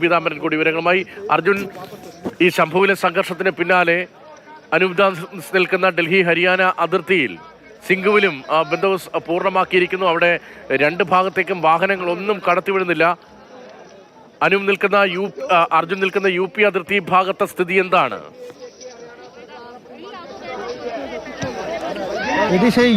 പീതാംബരൻ കൂടി വിവരങ്ങളുമായി. അർജുൻ, ഈ ശംഭുവിലെ സംഘർഷത്തിന് പിന്നാലെ അനൂപ്ദാസ് നിൽക്കുന്ന ഡൽഹി ഹരിയാന അതിർത്തിയിൽ സിംഗുവിലും ബന്ദോബസ്ത് പൂർണ്ണമാക്കിയിരിക്കുന്നു. അവിടെ രണ്ട് ഭാഗത്തേക്കും വാഹനങ്ങളൊന്നും കടത്തിവിടുന്നില്ല. അർജുൻ നിൽക്കുന്ന UP അതിർത്തി ഭാഗത്തെ സ്ഥിതി എന്താണ്?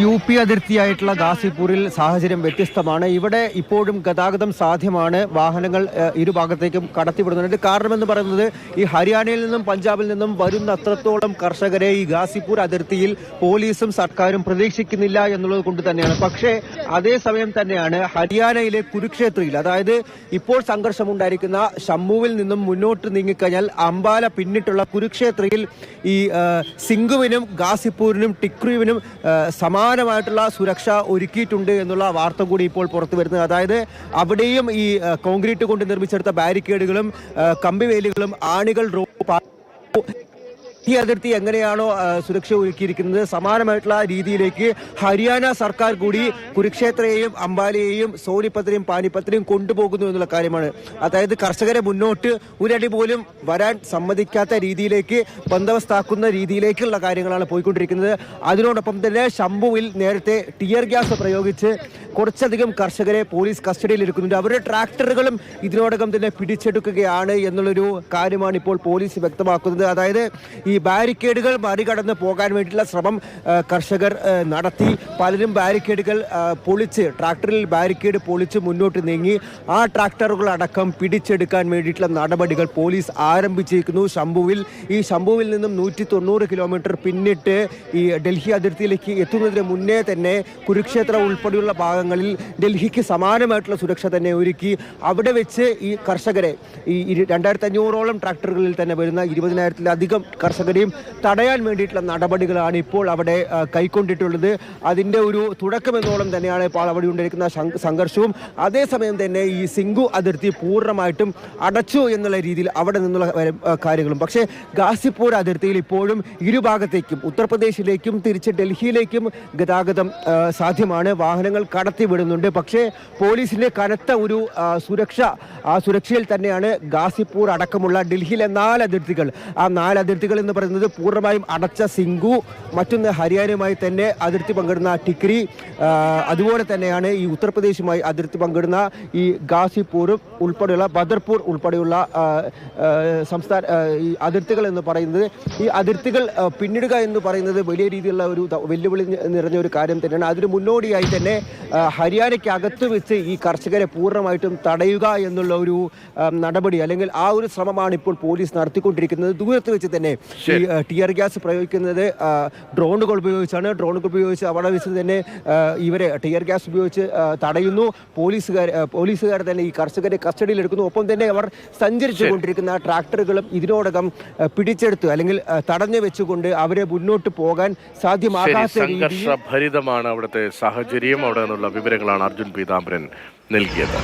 UP അതിർത്തിയായിട്ടുള്ള ഗാസിപൂരിൽ സാഹചര്യം വ്യത്യസ്തമാണ്. ഇവിടെ ഇപ്പോഴും ഗതാഗതം സാധ്യമാണ്. വാഹനങ്ങൾ ഇരുഭാഗത്തേക്കും കടത്തിവിടുന്നുണ്ട്. കാരണമെന്ന് പറയുന്നത് ഈ ഹരിയാനയിൽ നിന്നും പഞ്ചാബിൽ നിന്നും വരുന്ന അത്രത്തോളം കർഷകരെ ഈ ഗാസിപൂർ അതിർത്തിയിൽ പോലീസും സർക്കാരും പ്രതീക്ഷിക്കുന്നില്ല എന്നുള്ളത് കൊണ്ട് തന്നെയാണ്. പക്ഷേ അതേസമയം തന്നെയാണ് ഹരിയാനയിലെ കുരുക്ഷേത്രയിൽ, അതായത് ഇപ്പോൾ സംഘർഷമുണ്ടായിരിക്കുന്ന ശംഭുവിൽ നിന്നും മുന്നോട്ട് നീങ്ങിക്കഴിഞ്ഞാൽ അംബാല പിന്നിട്ടുള്ള കുരുക്ഷേത്രയിൽ ഈ സിംഗുവിനും ഗാസിപൂരിനും ടിക്രുവിനും സമാനമായിട്ടുള്ള സുരക്ഷ ഒരുക്കിയിട്ടുണ്ട് എന്നുള്ള വാർത്ത കൂടി ഇപ്പോൾ പുറത്തു വരുന്നത്. അതായത് അവിടെയും ഈ കോൺക്രീറ്റ് കൊണ്ട് നിർമ്മിച്ചെടുത്ത ബാരിക്കേഡുകളും കമ്പിവേലികളും ആണികൾ ഈ അതിർത്തി എങ്ങനെയാണോ സുരക്ഷ ഒരുക്കിയിരിക്കുന്നത് സമാനമായിട്ടുള്ള രീതിയിലേക്ക് ഹരിയാന സർക്കാർ കൂടി കുരുക്ഷേത്രയെയും അംബാലയെയും സോനിപത്തിനെയും പാനിപ്പത്തിനെയും കൊണ്ടുപോകുന്നു എന്നുള്ള കാര്യമാണ്. അതായത് കർഷകരെ മുന്നോട്ട് ഒരടി പോലും വരാൻ സമ്മതിക്കാത്ത രീതിയിലേക്ക് ബന്ദോബസ്താക്കുന്ന രീതിയിലേക്കുള്ള കാര്യങ്ങളാണ് പോയിക്കൊണ്ടിരിക്കുന്നത്. അതിനോടൊപ്പം തന്നെ ശംഭുവിൽ നേരത്തെ ടിയർ ഗ്യാസ് പ്രയോഗിച്ച് കുറച്ചധികം കർഷകരെ പോലീസ് കസ്റ്റഡിയിൽ എടുക്കുന്നുണ്ട്. അവരുടെ ട്രാക്ടറുകളും ഇതിനോടകം തന്നെ പിടിച്ചെടുക്കുകയാണ് എന്നുള്ളൊരു കാര്യമാണ് ഇപ്പോൾ പോലീസ് വ്യക്തമാക്കുന്നത്. അതായത് ഈ ബാരിക്കേഡുകൾ മറികടന്ന് പോകാൻ വേണ്ടിയിട്ടുള്ള ശ്രമം കർഷകർ നടത്തി. പലരും ബാരിക്കേഡുകൾ പൊളിച്ച്, ട്രാക്ടറിൽ ബാരിക്കേഡ് പൊളിച്ച് മുന്നോട്ട് നീങ്ങി ആ ട്രാക്ടറുകൾ അടക്കം പിടിച്ചെടുക്കാൻ വേണ്ടിയിട്ടുള്ള നടപടികൾ പോലീസ് ആരംഭിച്ചിരിക്കുന്നു. ഈ ശംഭുവിൽ നിന്നും 190 കിലോമീറ്റർ പിന്നിട്ട് ഈ ഡൽഹി അതിർത്തിയിലേക്ക് എത്തുന്നതിന് മുന്നേ തന്നെ കുരുക്ഷേത്ര ഉൾപ്പെടെയുള്ള ഭാഗങ്ങളിൽ ഡൽഹിക്ക് സമാനമായിട്ടുള്ള സുരക്ഷ തന്നെ ഒരുക്കി. അവിടെ വെച്ച് ഈ കർഷകരെ ഈ 2500ഓളം ട്രാക്ടറുകളിൽ തന്നെ വരുന്ന 20,000-ലധികം കർഷകരെയും തടയാൻ വേണ്ടിയിട്ടുള്ള നടപടികളാണ് ഇപ്പോൾ അവിടെ കൈക്കൊണ്ടിട്ടുള്ളത്. അതിൻ്റെ ഒരു തുടക്കമെന്നോളം തന്നെയാണ് ഇപ്പോൾ അവിടെ ഉണ്ടായിരിക്കുന്ന സംഘർഷവും. അതേസമയം തന്നെ ഈ സിംഗു അതിർത്തി പൂർണ്ണമായിട്ടും അടച്ചു എന്നുള്ള രീതിയിൽ അവിടെ നിന്നുള്ള കാര്യങ്ങളും. പക്ഷേ ഗാസിപൂർ അതിർത്തിയിൽ ഇപ്പോഴും ഇരുഭാഗത്തേക്കും ഉത്തർപ്രദേശിലേക്കും തിരിച്ച് ഡൽഹിയിലേക്കും ഗതാഗതം സാധ്യമാണ്. വാഹനങ്ങൾ കടത്തിവിടുന്നുണ്ട്. പക്ഷേ പോലീസിന്റെ കനത്ത ഒരു സുരക്ഷയിൽ തന്നെയാണ് ഗാസിപൂർ അടക്കമുള്ള ഡൽഹിയിലെ 4 അതിർത്തികൾ. ആ 4 അതിർത്തികൾ എന്ന് പറയുന്നത് പൂർണ്ണമായും അടച്ച സിംഗു, മറ്റൊന്ന് ഹരിയാനയുമായി തന്നെ അതിർത്തി പങ്കിടുന്ന ടിക്രി, അതുപോലെ തന്നെയാണ് ഈ ഉത്തർപ്രദേശുമായി അതിർത്തി പങ്കിടുന്ന ഈ ഗാസിപൂറും ഉൾപ്പെടെയുള്ള ബദർപൂർ ഉൾപ്പെടെയുള്ള സംസ്ഥാന ഈ അതിർത്തികൾ എന്ന് പറയുന്നത്. ഈ അതിർത്തികൾ പിന്നിടുക എന്ന് പറയുന്നത് വലിയ രീതിയിലുള്ള ഒരു വെല്ലുവിളി നിറഞ്ഞ ഒരു കാര്യം തന്നെയാണ്. അതിന് മുന്നോടിയായി തന്നെ ഹരിയാനയ്ക്ക് അകത്ത് വെച്ച് ഈ കർഷകരെ പൂർണ്ണമായിട്ടും തടയുക എന്നുള്ള ഒരു നടപടി, അല്ലെങ്കിൽ ആ ഒരു ശ്രമമാണ് ഇപ്പോൾ പോലീസ് നടത്തിക്കൊണ്ടിരിക്കുന്നത്. ദൂരത്ത് വെച്ച് തന്നെ ഈ ടിയർ ഗ്യാസ് പ്രയോഗിക്കുന്നത് ഡ്രോണുകൾ ഉപയോഗിച്ചാണ്. ഡ്രോണുകൾ ഉപയോഗിച്ച് അവിടെ വെച്ച് തന്നെ ഇവരെ ടിയർ ഗ്യാസ് ഉപയോഗിച്ച് തടയുന്നു. പോലീസുകാർ തന്നെ ഈ കർഷകരെ കസ്റ്റഡിയിൽ എടുക്കുന്നു. ഒപ്പം തന്നെ അവർ സഞ്ചരിച്ചു കൊണ്ടിരിക്കുന്ന ട്രാക്ടറുകളും ഇതിനോടകം പിടിച്ചെടുത്ത് അല്ലെങ്കിൽ തടഞ്ഞു വെച്ചുകൊണ്ട് അവരെ മുന്നോട്ട് പോകാൻ സാധ്യമാകാത്ത സംഘർഷഭരിതമാണ് അവിടുത്തെ സാഹചര്യം. അവിടെ നിന്നുള്ള വിവരങ്ങളാണ് അർജുൻ പീതാംബരൻ നൽകിയത്.